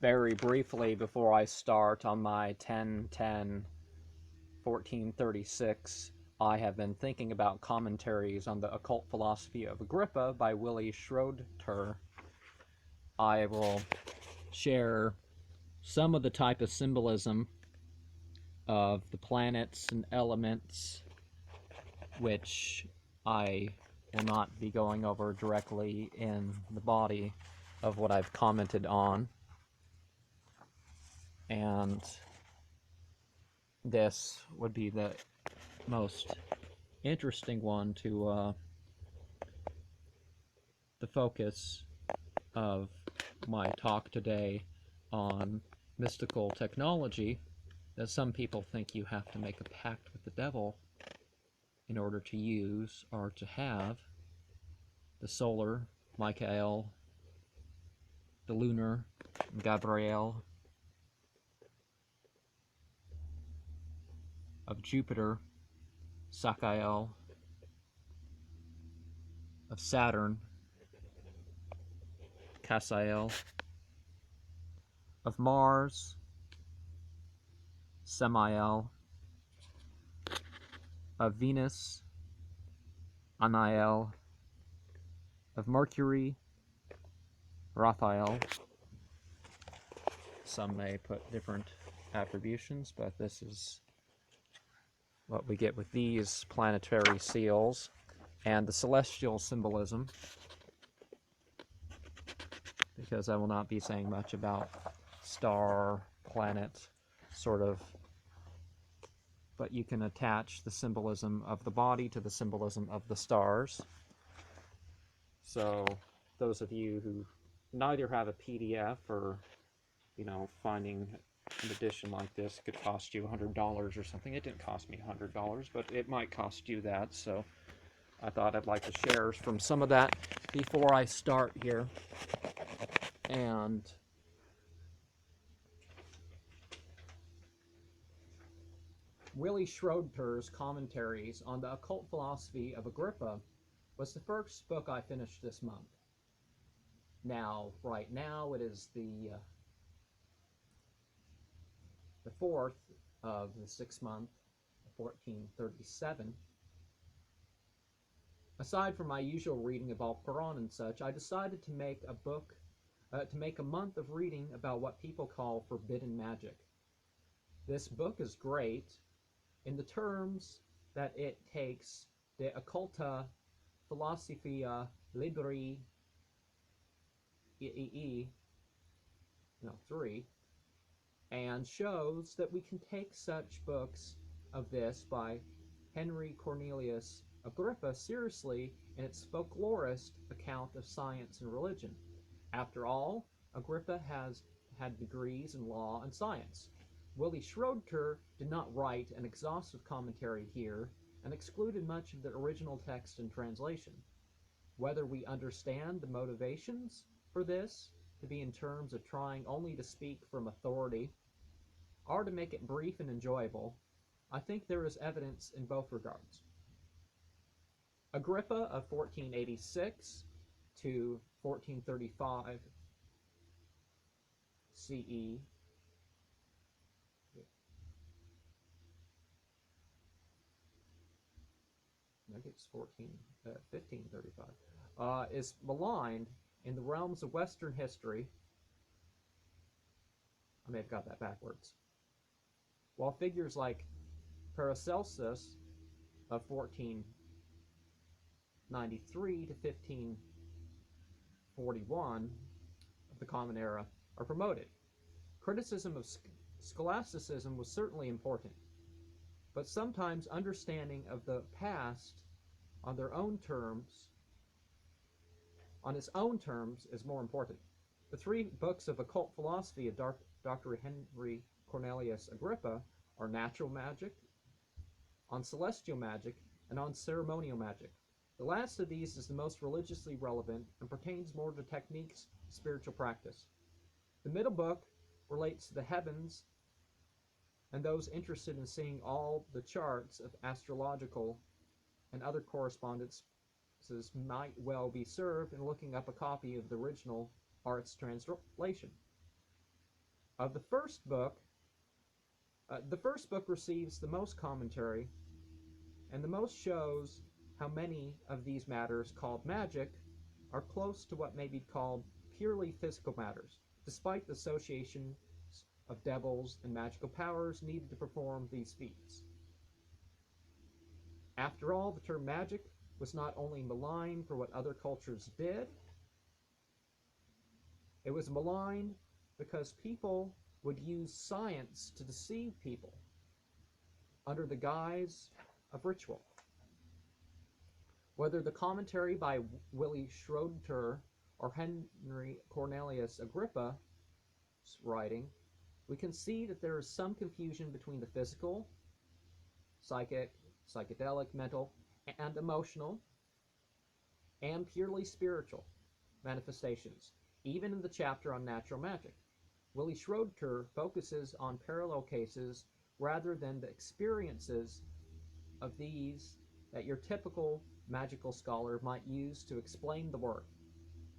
Very briefly before I start on my 10-10-1436, I have been thinking about Commentaries on the Occult Philosophy of Agrippa by Willy Schrodter. I will share some of the type of symbolism of the planets and elements, which I will not be going over directly in the body of what I've commented on. And this would be the most interesting one to the focus of my talk today on mystical technology, that some people think you have to make a pact with the devil in order to use or to have the solar, Michael, the lunar, Gabriel, of Jupiter, Sakael, of Saturn, Cassiel, of Mars, Samael, of Venus, Anael, of Mercury, Raphael. Some may put different attributions, but this is what we get with these planetary seals. And the celestial symbolism, because I will not be saying much about star, planet, sort of, but you can attach the symbolism of the body to the symbolism of the stars. So those of you who neither have a PDF or, finding an edition like this could cost you $100 or something. It didn't cost me $100, but it might cost you that, so I thought I'd like to share from some of that before I start here. And Willy Schrodter's Commentaries on the Occult Philosophy of Agrippa was the first book I finished this month. Now, right now, it is the 4th of the 6th month, 1437. Aside from my usual reading of Al-Quran and such, I decided to make a month of reading about what people call forbidden magic. This book is great in the terms that it takes the Occulta Philosophia Libri 3 and shows that we can take such books of this by Henry Cornelius Agrippa seriously in its folklorist account of science and religion. After all, Agrippa has had degrees in law and science. Willy Schrodter did not write an exhaustive commentary here and excluded much of the original text and translation. Whether we understand the motivations for this to be in terms of trying only to speak from authority or to make it brief and enjoyable, I think there is evidence in both regards. Agrippa of 1486 to 1435 CE I think it's 1535, is maligned in the realms of Western history. I may have got that backwards. While figures like Paracelsus of 1493 to 1541 of the Common Era are promoted. Criticism of scholasticism was certainly important, but sometimes understanding of the past on its own terms is more important. The 3 books of occult philosophy of Dr. Henry Cornelius Agrippa are Natural Magic, on Celestial Magic, and on Ceremonial Magic. The last of these is the most religiously relevant and pertains more to techniques of spiritual practice. The middle book relates to the heavens, and those interested in seeing all the charts of astrological and other correspondences might well be served in looking up a copy of the original or its translation. Of the first book receives the most commentary and the most shows how many of these matters called magic are close to what may be called purely physical matters, despite the associations of devils and magical powers needed to perform these feats. After all, the term magic was not only maligned for what other cultures did, it was maligned because people would use science to deceive people under the guise of ritual. Whether the commentary by Willy Schrodter or Henry Cornelius Agrippa's writing, we can see that there is some confusion between the physical, psychic, psychedelic, mental, and emotional, and purely spiritual manifestations, even in the chapter on natural magic. Willy Schrodter focuses on parallel cases rather than the experiences of these that your typical magical scholar might use to explain the work.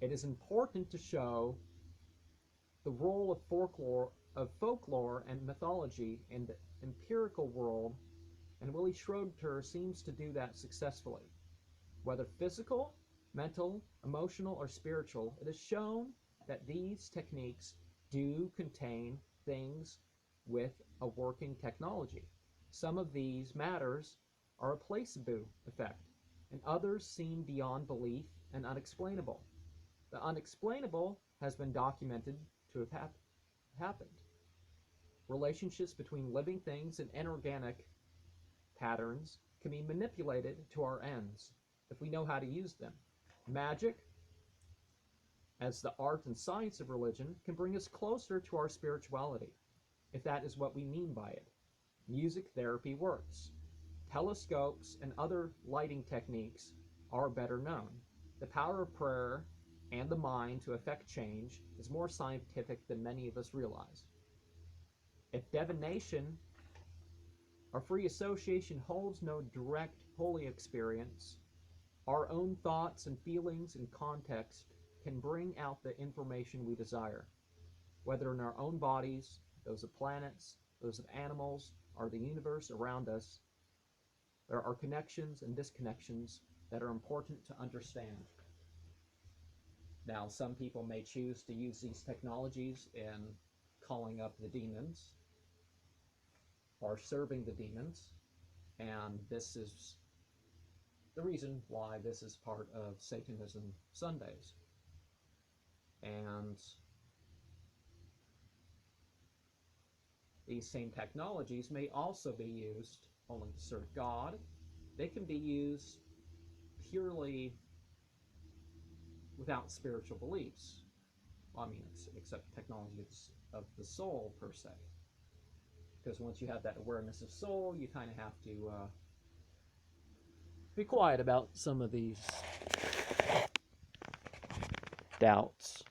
It is important to show the role of folklore and mythology in the empirical world, and Willy Schrodter seems to do that successfully. Whether physical, mental, emotional, or spiritual, it is shown that these techniques do contain things with a working technology. Some of these matters are a placebo effect, and others seem beyond belief and unexplainable. The unexplainable has been documented to have happened. Relationships between living things and inorganic patterns can be manipulated to our ends if we know how to use them. Magic, as the art and science of religion, can bring us closer to our spirituality, if that is what we mean by it. Music therapy works. Telescopes and other lighting techniques are better known. The power of prayer and the mind to effect change is more scientific than many of us realize. If divination or free association holds no direct holy experience, our own thoughts and feelings and context can bring out the information we desire, whether in our own bodies, those of planets, those of animals, or the universe around us. There are connections and disconnections that are important to understand. Now, some people may choose to use these technologies in calling up the demons or serving the demons, and this is the reason why this is part of Satanism Sundays. And these same technologies may also be used only to serve God. They can be used purely without spiritual beliefs. Well, I mean, except technologies of the soul, per se. Because once you have that awareness of soul, you kind of have to be quiet about some of these doubts.